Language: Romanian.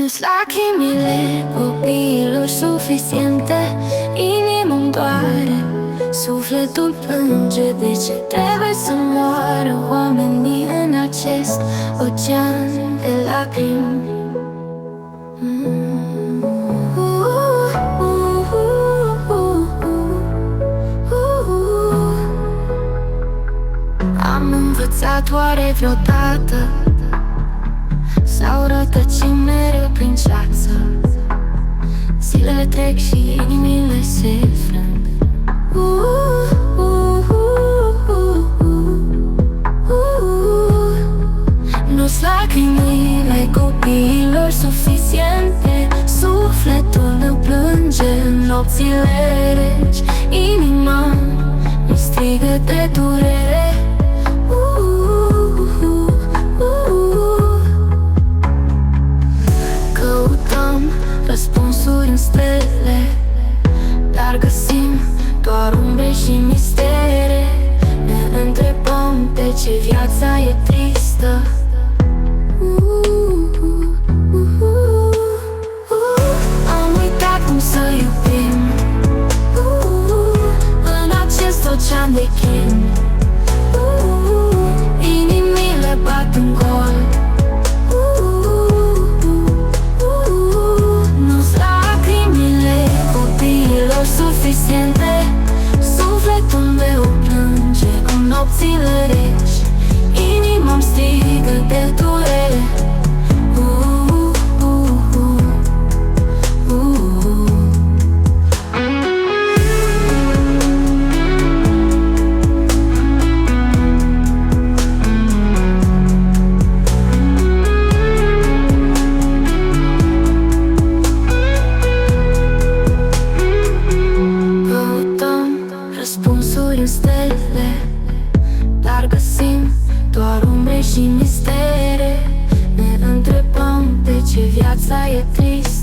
Nu-s lacrimile copiilor suficiente, inima-mi doare, sufletul plânge. De ce trebuie să moară oamenii în acest ocean de lacrimi? Am învățat oare vreodată sau rătăcim mereu prin ceață? Zilele trec și inimile se frâng. Nu-s lacrimile copiilor suficiente, sufletul îmi plânge în nopțile reci. Inima mi strigă de durere. Căutăm răspunsuri în stele, dar găsim doar umbre și mistere. Ne întrebăm de ce viața e tristă. Am uitat cum să iubim în acest ocean de chin. Inimile bat în gol. Nu-s lacrimile copiilor suficiente, sufletul meu plânge în nopțile reci. Inima-mi strigă de durere. Răspunsuri în stele, dar găsim doar umbre și mistere. Ne întrebăm de ce viața e tristă.